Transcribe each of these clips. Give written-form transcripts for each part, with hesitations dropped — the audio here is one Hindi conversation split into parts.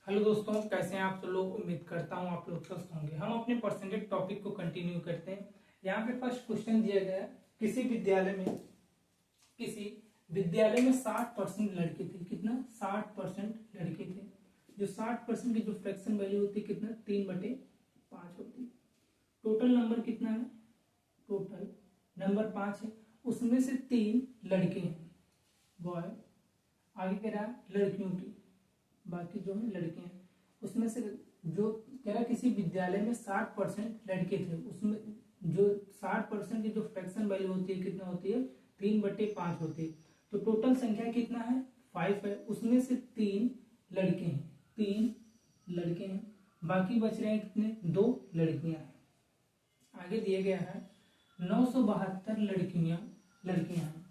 हेलो दोस्तों, कैसे हैं आप सब लोग। उम्मीद करता हूं आप लोग स्वस्थ होंगे। हम अपने परसेंटेज टॉपिक को कंटिन्यू करते हैं। यहाँ पे फर्स्ट क्वेश्चन दिया गया है, किसी विद्यालय में 60% लड़के थे। कितना? 60% लड़के थे। जो 60% की जो फ्रैक्शन वैल्यू होती है कितना? 3/5 होती। टोटल नंबर कितना है? टोटल नंबर 5 है। उसमें से 3 लड़के हैं, बॉय। आगे कह रहा है लड़कियों की, बाकी जो है लड़के हैं। उसमें से जो कह रहा है किसी विद्यालय में 60% लड़के थे, उसमें जो 60% की जो फ्रैक्शन वैल्यू होती है कितना होती है? 3/5 होती है। तो टोटल संख्या कितना है? 5 है। उसमें से 3 लड़के हैं, 3 लड़के हैं। बाकी बच रहे हैं कितने? 2 लड़कियां हैं। आगे दिया गया है 972 लड़कियां हैं।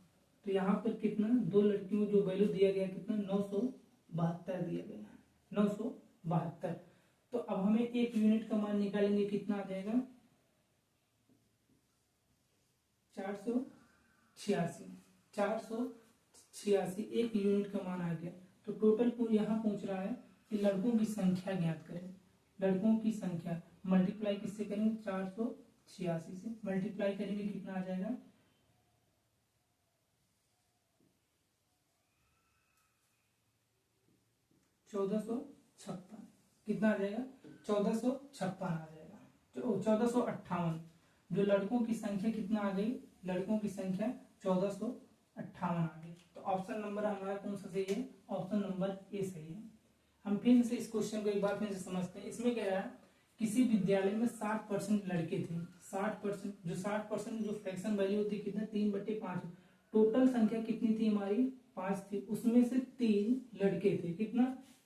तो यहाँ पर कितना? 2 लड़कियों जो वैल्यू दिया गया कितना? 972 दिया गया है, 972। तो अब हमें एक यूनिट का मान निकालेंगे, कितना आ जाएगा? 486। 486 एक यूनिट का मान आ गया। तो टोटल यहाँ पूछ रहा है कि लड़कों की संख्या ज्ञात करें। लड़कों की संख्या मल्टीप्लाई किससे करेंगे? 486 से मल्टीप्लाई करेंगे, कितना आ जाएगा? 1456। कितना आ जाएगा? 1456 आ जाएगा। 1458। जो लड़कों की संख्या कितना आ गई? लड़कों की संख्या 1458 आ गई। तो ऑप्शन नंबर हमारा कौन सा सही है? ऑप्शन नंबर ए सही है। हम फिर से इस क्वेश्चन को एक बार फिर से समझते हैं। इसमें कह रहा है किसी विद्यालय में 60% लड़के थे। 60%, जो 60% जो फ्रैक्शन वैल्यू होती है कितना? 3/5। टोटल संख्या कितनी थी हमारी? 5 थी। उसमें से 3 लड़के थे। कितना?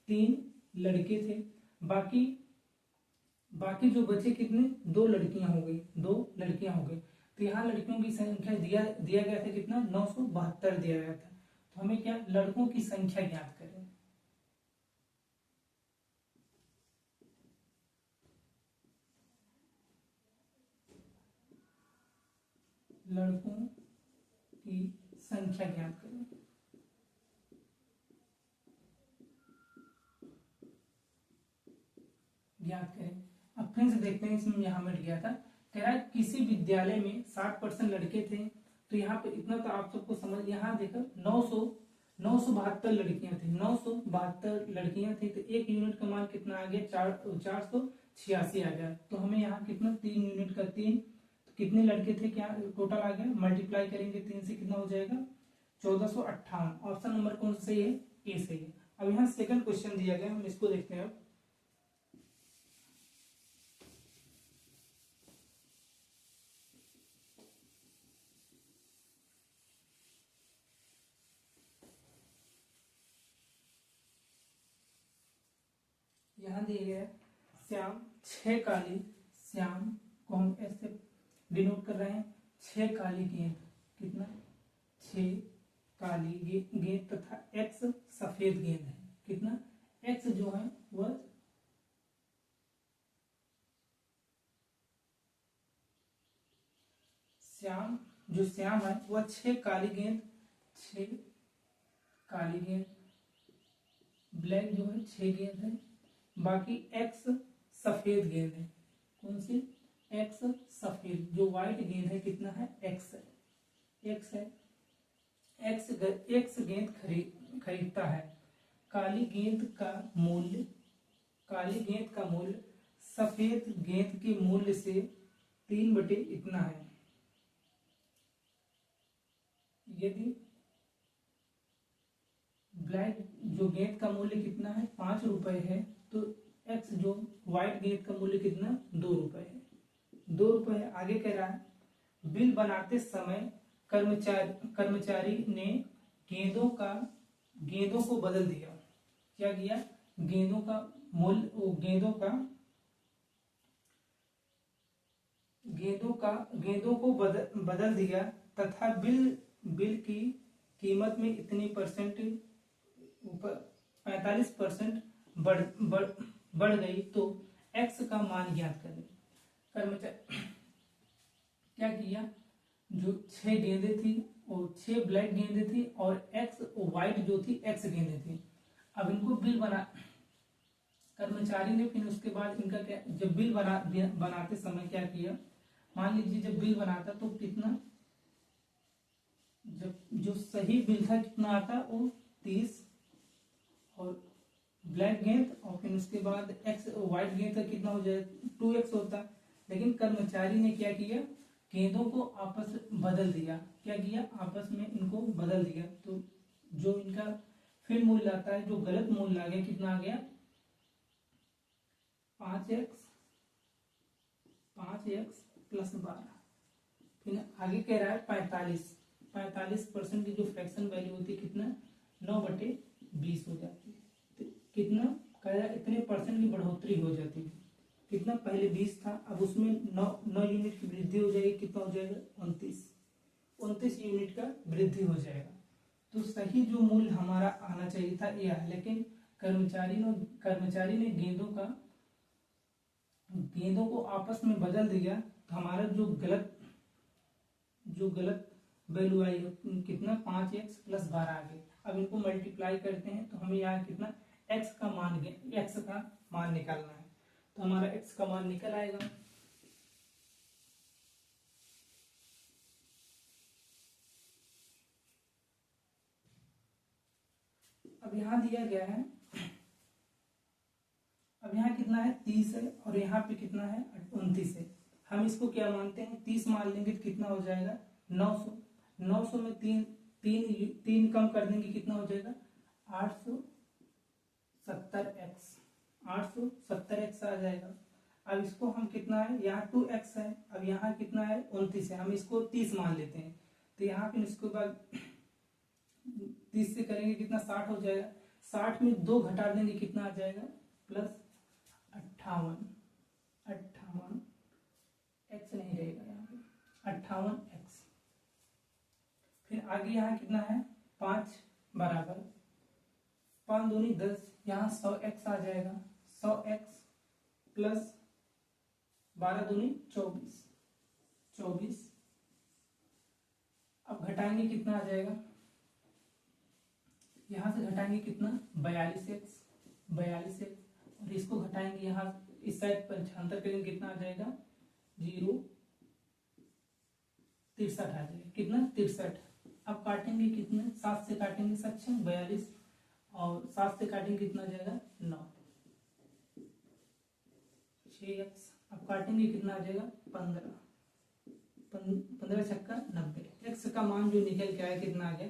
3 लड़के थे। बाकी बाकी जो बचे कितने? 2 लड़कियां हो गई, 2 लड़कियां हो गई। तो यहाँ लड़कियों की संख्या दिया गया था कितना? 972 दिया गया था। तो हमें क्या? लड़कों की संख्या ज्ञात करें। लड़कों की संख्या ज्ञात करें। ज्ञात करें। अब फिर से देखते हैं, इसमें यहाँ मिट गया था। कह रहा है किसी विद्यालय में 60% लड़के थे। तो यहाँ पे इतना तो आप सबको समझ, यहाँ देखो 972 लड़कियां थी। 972 लड़कियां थी। तो एक यूनिट का मान कितना आ गया? 486 आ गया। तो हमें यहाँ कितना? 3 यूनिट का 3। तो कितने लड़के थे? क्या टोटल आ गया? मल्टीप्लाई करेंगे 3 से, कितना हो जाएगा? 1458। ऑप्शन नंबर कौन सा सही है? ए सही है। अब यहाँ सेकंड क्वेश्चन दिया गया, हम इसको देखते हैं। अब यहाँ दिए गए श्याम 6 काली, श्याम को हम ऐसे डिनोट कर रहे हैं, 6 काली गेंद। कितना? 6 काली गेंद तथा x सफेद गेंद है। कितना? x जो है वह श्याम है वह 6 काली गेंद, 6 काली गेंद, ब्लैक जो है 6 गेंद है। बाकी x सफेद गेंद है। कौन सी? x सफेद, जो व्हाइट गेंद है कितना है? x है, x है। x गेंद खरीदता है। काली गेंद का मूल्य सफेद गेंद के मूल्य से 3 बटे इतना है। यदि ब्लैक जो गेंद का मूल्य कितना है? 5 रुपए है। तो x जो व्हाइट गेंद का मूल्य कितना? 2 रुपए है, 2 रुपए है। आगे कह रहा है बिल बनाते समय कर्मचारी ने गेंदों को बदल दिया। क्या किया? गेंदों का मूल्य, गेंदों को बदल दिया तथा बिल की कीमत में इतनी परसेंट 45% बढ़ गई। तो x का मान ज्ञात करें। कर्मचारी क्या किया? जो 6 गेंदें थी और 6 ब्लैक गेंदें थी और x व्हाइट जो थी x गेंदें थी। अब इनको कर्मचारी ने फिर उसके बाद इनका क्या, जब बिल बनाते समय क्या किया, मान लीजिए जब बिल बनाता तो कितना, जब जो सही बिल था कितना आता वो 30 और ब्लैक गेंद और फिर उसके बाद एक्स व्हाइट गेंद का कितना हो जाए 2x होता। लेकिन कर्मचारी ने क्या किया, गेंदों को आपस बदल दिया, क्या किया, आपस में इनको बदल दिया। तो जो इनका फिर मूल्य आता है, जो गलत मूल्य आ गया, कितना आ गया 5x प्लस 12। फिर आगे कह रहा है 45% की जो फ्रैक्शन वैल्यू होती है कितना 9/20 हो जाती है। तो कितना कह रहा है, इतने परसेंट की बढ़ोतरी हो जाती है। कितना, पहले 20 था, अब उसमें 9 यूनिट की वृद्धि हो जाएगी, कितना हो जाएगा 29 यूनिट का वृद्धि हो जाएगा। तो सही जो मूल्य हमारा आना चाहिए था यह है, लेकिन कर्मचारी ने गेंदों को आपस में बदल दिया, तो हमारा जो गलत वैल्यू आई है कितना 5x प्लस 12 आ गया। अब इनको मल्टीप्लाई करते हैं तो हमें यहाँ कितना x का मान निकालना है, तो हमारा x का मान निकल आएगा। अब यहाँ दिया गया है, अब यहाँ कितना है 30 है और यहाँ पे कितना है 29 है। हम इसको क्या मानते हैं, 30 मान लेंगे तो कितना हो जाएगा 900 में तीन कम कर देंगे, कितना हो जाएगा 870x आ जाएगा। अब इसको हम कितना है, यहाँ 2x है, अब यहाँ कितना है 29 है, हम इसको 30 मान लेते हैं। तो यहाँ पे इसके बाद 30 से करेंगे कितना 60 हो जाएगा, 60 में 2 घटा देंगे कितना आ जाएगा प्लस 58 x नहीं रहेगा यहाँ पे 58x। फिर आगे यहाँ कितना है 5 बराबर 5 दूनी 10, यहाँ 100x आ जाएगा, 100x प्लस 12 दूनी 24। अब घटाएंगे कितना आ जाएगा, यहाँ से घटाएंगे कितना 42x और इसको घटाएंगे यहाँ इस साइड पर 75 करेंगे, कितना आ जाएगा 63 आ जाएगा, कितना 63। अब काटेंगे कितने, 7 से काटेंगे 7 6 42 और 7 से काटेंगे कितना आ जाएगा 9 6x। अब काटेंगे कितना आ जाएगा 15 छक्का 90। x का मान जो निकल के आया कितना आ गया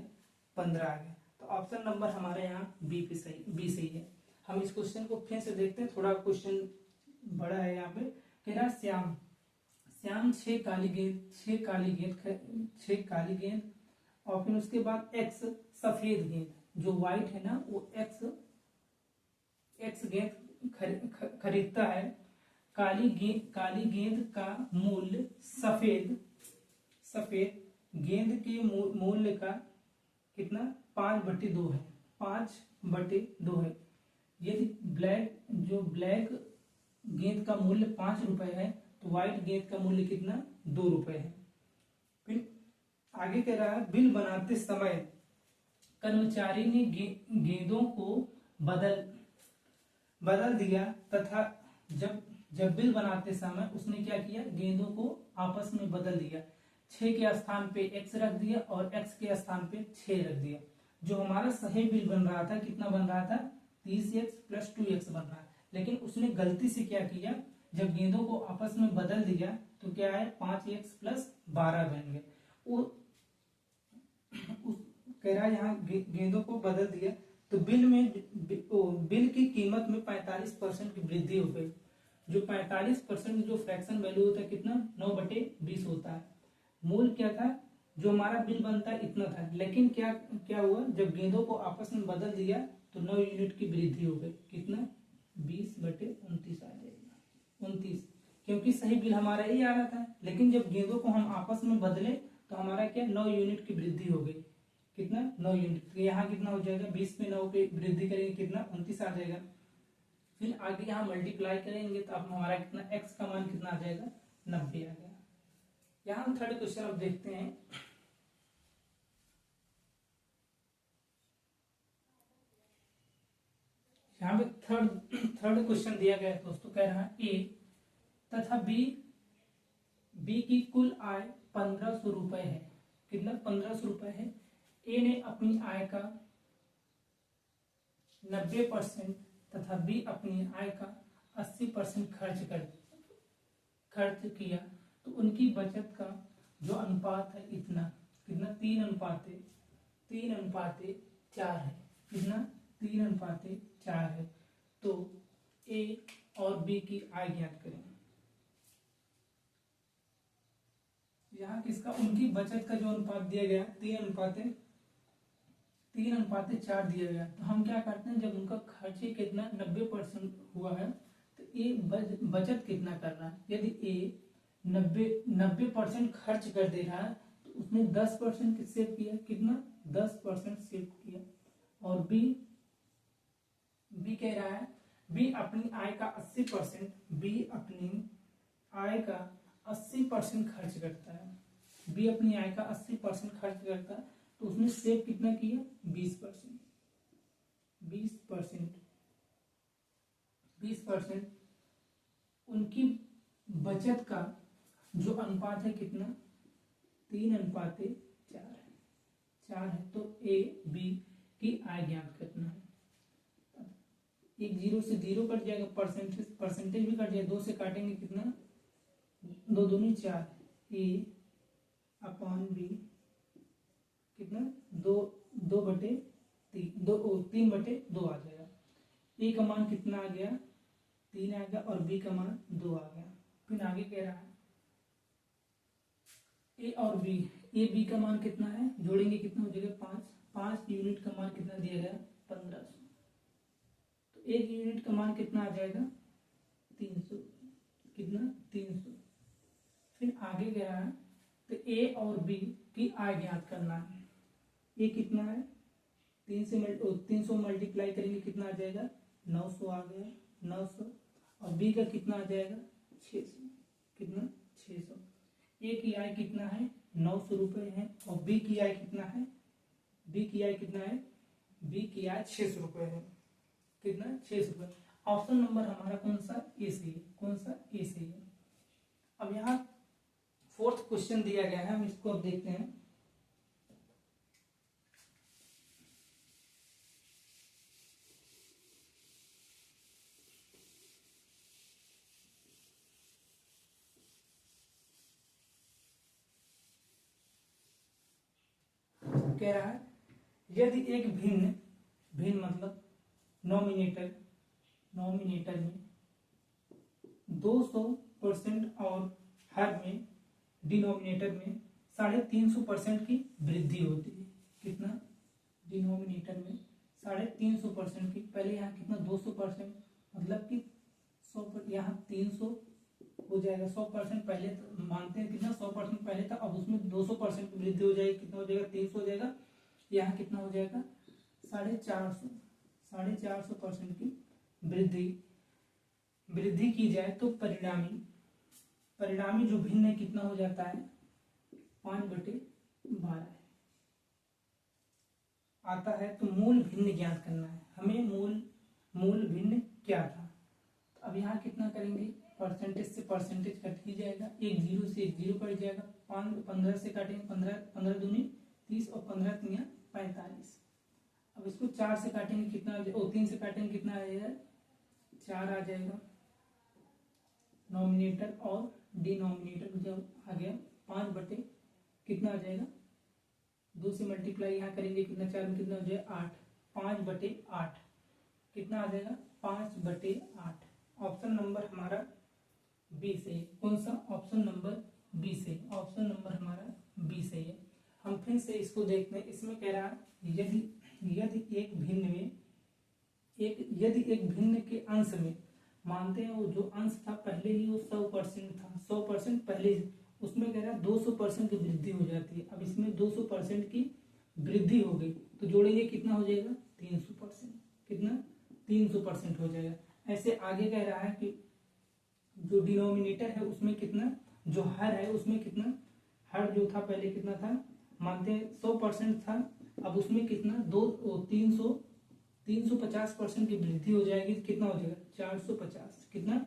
15 आ गया। तो ऑप्शन नंबर हमारे यहाँ बी सही है। हम इस क्वेश्चन को फिर से देखते हैं, थोड़ा क्वेश्चन बड़ा है। यहाँ पे कह रहा श्याम 6 काली गेंद और फिर उसके बाद x सफेद गेंद, जो व्हाइट है ना वो x गेंद खरीदता है। काली गेंद का मूल्य सफेद गेंद के मूल्य का कितना 5/2 है, 5/2 है। यदि ब्लैक गेंद का मूल्य 5 रुपए है तो व्हाइट गेंद का मूल्य कितना 2 रुपए है। फिर आगे कह रहा है बिल बनाते समय कर्मचारी ने गेंदों को बदल दिया तथा जब बिल बनाते समय उसने क्या किया, गेंदों को आपस में बदल दिया। 6 के स्थान पे x रख दिया और x के स्थान पे 6 रख दिया। जो हमारा सही बिल बन रहा था कितना बन रहा था 30x प्लस 2x बन रहा है, लेकिन उसने गलती से क्या किया, जब गेंदों को आपस में बदल दिया तो क्या है 5x प्लस 12 बन गए। वो कह रहा है यहाँ गेंदों को बदल दिया तो बिल की कीमत में 45% की वृद्धि हो गई। जो 45% जो फ्रैक्शन वैल्यू होता है कितना 9/20 होता है। मूल क्या था, जो हमारा बिल बनता है इतना था, लेकिन क्या हुआ, जब गेंदों को आपस में बदल दिया तो 9 यूनिट की वृद्धि हो गई, कितना 20/29 आ जाएगा 29, क्योंकि सही बिल हमारा यही आ रहा था। लेकिन जब गेंदों को हम आपस में बदले तो हमारा क्या 9 यूनिट की वृद्धि हो गई, कितना 9 यूनिट। तो यहाँ कितना हो जाएगा 20 में 9 पे वृद्धि करेंगे कितना 29 आ जाएगा। फिर आगे यहाँ मल्टीप्लाई करेंगे तो अब हमारा कितना x का मान कितना आ जाएगा 90 आ गया। यहाँ हम थर्ड क्वेश्चन अब देखते हैं। यहाँ पे थर्ड क्वेश्चन दिया गया है दोस्तों, कह रहा है ए तथा बी की कुल आय 1500 रुपए है। कितना? 1500 रुपए है। ए ने अपनी आय का 90% तथा बी अपनी आय का 80% खर्च किया, तो उनकी बचत का जो अनुपात है इतना, कितना? 3:4 है। कितना? 3:4 है। तो ए और बी की आय ज्ञात करें। यहाँ किसका? उनकी बचत का जो अनुपात दिया गया 3:4 दिया गया। तो हम क्या करते हैं, जब उनका खर्च ही कितना 90% हुआ है, तो ए बचत कितना कर रहा है। यदि ए 90% खर्च कर दे रहा है, तो उसने 10% सेव किया। कितना? 10% सेव किया। और बी कह रहा है, बी अपनी आय का 80% खर्च करता है। बी अपनी आय का 80% खर्च करता है, तो उसने सेव कितना किया? 20%। 20% उनकी बचत का जो अनुपात है कितना? 3:4 है। तो ए बी की आय ज्ञात करना है। एक 0 से 0 कट जाएगा, परसेंटेज भी कट जाएगा। 2 से काटेंगे कितना? 2 दूनी 4। ए अपॉन बी कितना? 3/2 आ जाएगा। ए का मान कितना आ गया? 3 आ गया और बी का मान 2 आ गया। फिर आगे कह रहा है ए और बी, ए बी का मान कितना है, जोड़ेंगे कितना हो जाएगा? 5 यूनिट का मान कितना दिया गया? 1500। तो 1 यूनिट का मान कितना आ जाएगा? 300। कितना? 300। फिर आगे कह रहा है, तो ए और बी की आय ज्ञात करना है। ए कितना है? 300 मल्टीप्लाई करेंगे कितना आ जाएगा? 900 आ गया। 900। और बी का कितना आ जाएगा? 600। कितना? 600। ए की आय कितना है? 900 रुपए है। और बी की आय कितना है? बी की आय 600 रुपए है। कितना? 600 रुपए। ऑप्शन नंबर हमारा कौन सा? ए सही है। कौन सा? ए सही है। अब यहाँ 4th क्वेश्चन दिया गया है, हम इसको अब देखते हैं। कह रहा है, यदि एक भिन्न मतलब नॉमिनेटर में 200% और हर में डिनोमिनेटर में 350% की वृद्धि होती है। कितना? डिनोमिनेटर में 350% की। पहले यहाँ कितना? 200%, मतलब कि 100, यहाँ 300 हो जाएगा। 100% पहले मानते हैं कितना? 100% पहले था, अब उसमें 200% की वृद्धि हो जाएगी। कितना हो जाएगा? 300 हो जाएगा। यहाँ कितना हो जाएगा? 450% की वृद्धि की जाए, तो परिणामी जो भिन्न है कितना हो जाता है? 5/12 आता है। तो मूल भिन्न ज्ञात करना है हमें। मूल भिन्न क्या था? तो अब यहाँ कितना करेंगे? परसेंटेज से परसेंटेज कट ही जाएगा। एक 0 से एक 0 कट जाएगा। 15 से काटेंगे, 15 दूनी 30 और 15 तिया 45। अब इसको 4 से काटेंगे कितना? 3 से काटेंगे कितना आ जाएगा? 4 आ जाएगा। नॉमिनेटर और डिनोमिनेटर जब आ गया 5 कितना आ जाएगा? 2 से मल्टीप्लाई यहाँ करेंगे कितना? 4 में कितना हो जाएगा? 8। 5/8 कितना आ जाएगा? 5/8। ऑप्शन नंबर हमारा बी से है। कौन सा? ऑप्शन नंबर बी से। ऑप्शन नंबर हमारा बी से है। हम फिर से इसको देखते हैं। इसमें कह रहा है, यदि एक भिन्न के अंश में, मानते हैं वो जो अंश था पहले ही वो 100% था, 100% पहले, उसमें कह रहा है 200% की वृद्धि हो जाती है। अब इसमें 200% की वृद्धि हो गई, तो जोड़ेंगे कितना हो जाएगा? 300%। कितना? 300% हो जाएगा। ऐसे आगे कह रहा है कि जो डिनोमिनेटर है उसमें कितना, जो हर है उसमें कितना, हर जो था पहले कितना था, मानते हैं 100% था, अब उसमें कितना 300 350% की वृद्धि हो जाएगी तो कितना हो जाएगा 450, कितना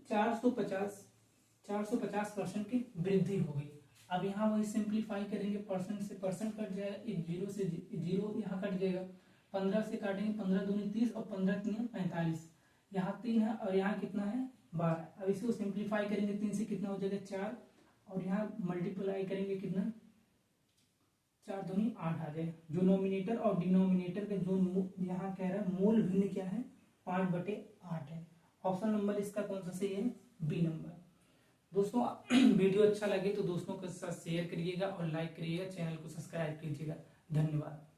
450% की वृद्धि हो गई। अब यहाँ वही सिंप्लीफाई करेंगे, परसेंट से परसेंट कट जाएगा, एक जीरो से जीरो यहाँ कट जाएगा, 15 से काटेंगे, 15 दूनी 30 और 15 तीन 45, यहाँ 3 है और यहाँ कितना है 12। अब इसको सिंप्लीफाई करेंगे, 3 से कितना हो जाएगा 4 और यहाँ मल्टीप्लाई करेंगे कितना 4 दूनी 8 आ जाएगा। जो नोमिनेटर और डिनोमिनेटर का जो यहाँ कह रहा है मूल भिन्न क्या है 5/8 है। ऑप्शन नंबर इसका कौन सा सही है, बी नंबर। दोस्तों वीडियो अच्छा लगे तो दोस्तों के साथ शेयर करिएगा और लाइक करिएगा, चैनल को सब्सक्राइब कीजिएगा। धन्यवाद।